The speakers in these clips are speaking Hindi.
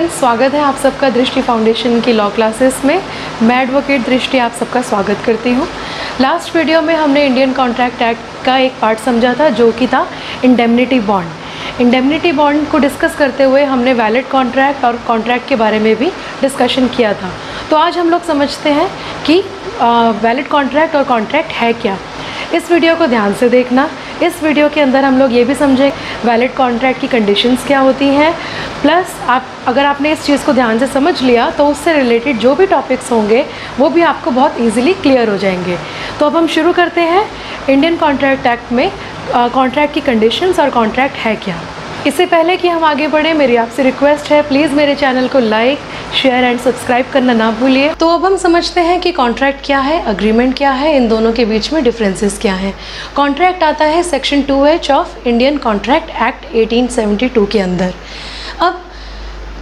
फ्रेंड्स, स्वागत है आप सबका दृष्टि फाउंडेशन की लॉ क्लासेस में। मैं एडवोकेट दृष्टि आप सबका स्वागत करती हूँ। लास्ट वीडियो में हमने इंडियन कॉन्ट्रैक्ट एक्ट का एक पार्ट समझा था जो कि था इंडेमनिटी बॉन्ड। इंडेमनिटी बॉन्ड को डिस्कस करते हुए हमने वैलिड कॉन्ट्रैक्ट और कॉन्ट्रैक्ट के बारे में भी डिस्कशन किया था। तो आज हम लोग समझते हैं कि वैलिड कॉन्ट्रैक्ट और कॉन्ट्रैक्ट है क्या। इस वीडियो को ध्यान से देखना। इस वीडियो के अंदर हम लोग ये भी समझें वैलिड कॉन्ट्रैक्ट की कंडीशंस क्या होती हैं, प्लस अगर आपने इस चीज़ को ध्यान से समझ लिया तो उससे रिलेटेड जो भी टॉपिक्स होंगे वो भी आपको बहुत इजीली क्लियर हो जाएंगे। तो अब हम शुरू करते हैं इंडियन कॉन्ट्रैक्ट एक्ट में कॉन्ट्रैक्ट की कंडीशंस और कॉन्ट्रैक्ट है क्या। इससे पहले कि हम आगे बढ़ें, मेरी आपसे रिक्वेस्ट है प्लीज़ मेरे चैनल को लाइक, शेयर एंड सब्सक्राइब करना ना भूलिए। तो अब हम समझते हैं कि कॉन्ट्रैक्ट क्या है, अग्रीमेंट क्या है, इन दोनों के बीच में डिफरेंसेस क्या हैं। कॉन्ट्रैक्ट आता है section 2H of Indian contract act 1872 के अंदर। अब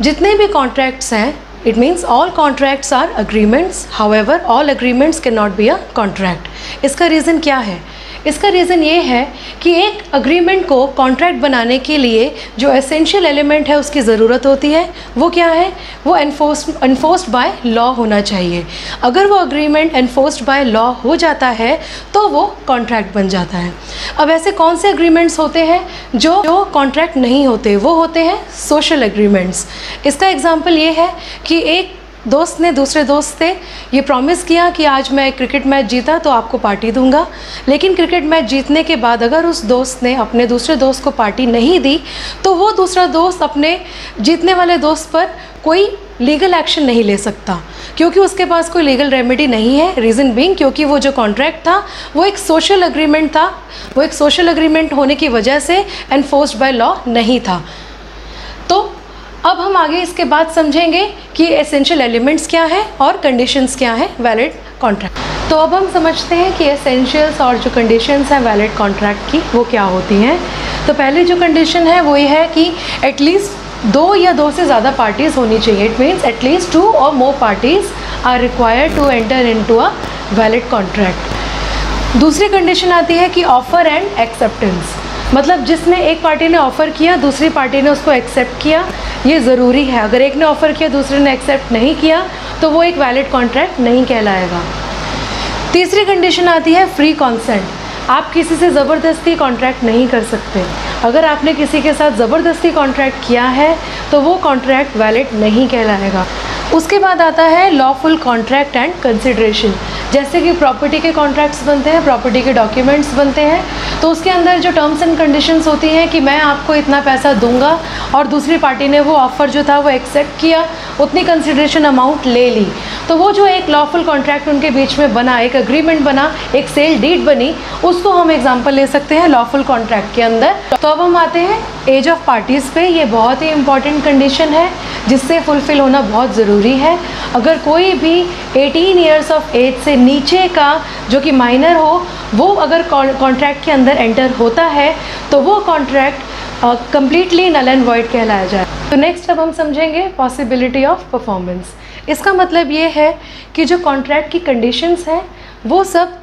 जितने भी कॉन्ट्रैक्ट्स हैं, it means all contracts are agreements, however all agreements can not be a contract. इसका रीज़न क्या है? इसका रीज़न ये है कि एक अग्रीमेंट को कॉन्ट्रैक्ट बनाने के लिए जो एसेंशियल एलिमेंट है उसकी ज़रूरत होती है, वो क्या है? वो एनफोर्स्ड बाय लॉ होना चाहिए। अगर वो अग्रीमेंट एनफोर्स्ड बाय लॉ हो जाता है तो वो कॉन्ट्रैक्ट बन जाता है। अब ऐसे कौन से अग्रीमेंट्स होते हैं जो कॉन्ट्रैक्ट नहीं होते? वो होते हैं सोशल एग्रीमेंट्स। इसका एग्जाम्पल ये है कि एक दोस्त ने दूसरे दोस्त से ये प्रॉमिस किया कि आज मैं क्रिकेट मैच जीता तो आपको पार्टी दूंगा, लेकिन क्रिकेट मैच जीतने के बाद अगर उस दोस्त ने अपने दूसरे दोस्त को पार्टी नहीं दी तो वो दूसरा दोस्त अपने जीतने वाले दोस्त पर कोई लीगल एक्शन नहीं ले सकता, क्योंकि उसके पास कोई लीगल रेमेडी नहीं है। रीज़न बीइंग क्योंकि वो जो कॉन्ट्रैक्ट था वो एक सोशल एग्रीमेंट था, वो एक सोशल एग्रीमेंट होने की वजह से एनफोर्स्ड बाय लॉ नहीं था। तो अब हम आगे इसके बाद समझेंगे कि एसेंशियल एलिमेंट्स क्या है और कंडीशंस क्या है वैलिड कॉन्ट्रैक्ट। तो अब हम समझते हैं कि एसेंशियल्स और जो कंडीशंस हैं वैलिड कॉन्ट्रैक्ट की वो क्या होती हैं। तो पहली जो कंडीशन है वो ये है कि एटलीस्ट 2 या 2 से ज़्यादा पार्टीज़ होनी चाहिए। इट मीन्स एटलीस्ट 2 और more parties are required to enter into a valid contract. दूसरी कंडीशन आती है कि ऑफ़र एंड एक्सेप्टेंस, मतलब जिसने एक पार्टी ने ऑफ़र किया, दूसरी पार्टी ने उसको एक्सेप्ट किया, ये ज़रूरी है। अगर एक ने ऑफ़र किया दूसरे ने एक्सेप्ट नहीं किया तो वो एक वैलिड कॉन्ट्रैक्ट नहीं कहलाएगा। तीसरी कंडीशन आती है फ्री कॉन्सेंट। आप किसी से ज़बरदस्ती कॉन्ट्रैक्ट नहीं कर सकते। अगर आपने किसी के साथ ज़बरदस्ती कॉन्ट्रैक्ट किया है तो वो कॉन्ट्रैक्ट वैलिड नहीं कहलाएगा। उसके बाद आता है लॉफुल कॉन्ट्रैक्ट एंड कंसिडरेशन। जैसे कि प्रॉपर्टी के कॉन्ट्रैक्ट्स बनते हैं, प्रॉपर्टी के डॉक्यूमेंट्स बनते हैं, तो उसके अंदर जो टर्म्स एंड कंडीशंस होती हैं कि मैं आपको इतना पैसा दूंगा और दूसरी पार्टी ने वो ऑफ़र जो था वो एक्सेप्ट किया, उतनी कंसिडरेशन अमाउंट ले ली, तो वो जो एक लॉफुल कॉन्ट्रैक्ट उनके बीच में बना, एक अग्रीमेंट बना, एक सेल डीड बनी, उसको हम एग्जाम्पल ले सकते हैं लॉफुल कॉन्ट्रैक्ट के अंदर। तो अब हम आते हैं एज ऑफ पार्टीज़ पे। ये बहुत ही इंपॉर्टेंट कंडीशन है जिससे फुलफ़िल होना बहुत ज़रूरी है। अगर कोई भी 18 ईयर्स ऑफ एज से नीचे का जो कि माइनर हो वो अगर कॉन्ट्रैक्ट के अंदर एंटर होता है तो वो contract completely null and void कहलाया जाए। तो नेक्स्ट अब हम समझेंगे पॉसिबिलिटी ऑफ परफॉर्मेंस। इसका मतलब ये है कि जो कॉन्ट्रैक्ट की कंडीशंस हैं वो सब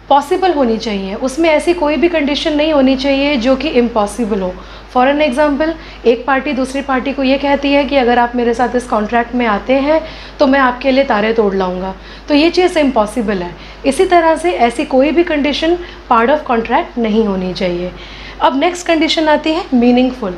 पॉसिबल होनी चाहिए, उसमें ऐसी कोई भी कंडीशन नहीं होनी चाहिए जो कि इम्पॉसिबल हो। फॉर एन एग्ज़ाम्पल, एक पार्टी दूसरी पार्टी को ये कहती है कि अगर आप मेरे साथ इस कॉन्ट्रैक्ट में आते हैं तो मैं आपके लिए तारे तोड़ लाऊंगा, तो ये चीज़ इम्पॉसिबल है। इसी तरह से ऐसी कोई भी कंडीशन पार्ट ऑफ कॉन्ट्रैक्ट नहीं होनी चाहिए। अब नेक्स्ट कंडीशन आती है मीनिंगफुल।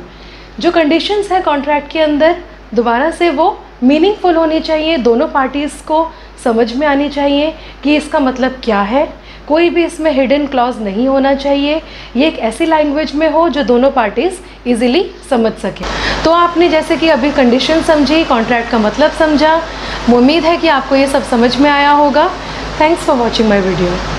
जो कंडीशंस है कॉन्ट्रैक्ट के अंदर दोबारा से वो मीनिंगफुल होनी चाहिए, दोनों पार्टीज़ को समझ में आनी चाहिए कि इसका मतलब क्या है। कोई भी इसमें हिडन क्लॉज नहीं होना चाहिए। ये एक ऐसी लैंग्वेज में हो जो दोनों पार्टीज़ इजीली समझ सके। तो आपने जैसे कि अभी कंडीशन समझी, कॉन्ट्रैक्ट का मतलब समझा, उम्मीद है कि आपको ये सब समझ में आया होगा। Thanks for watching my video.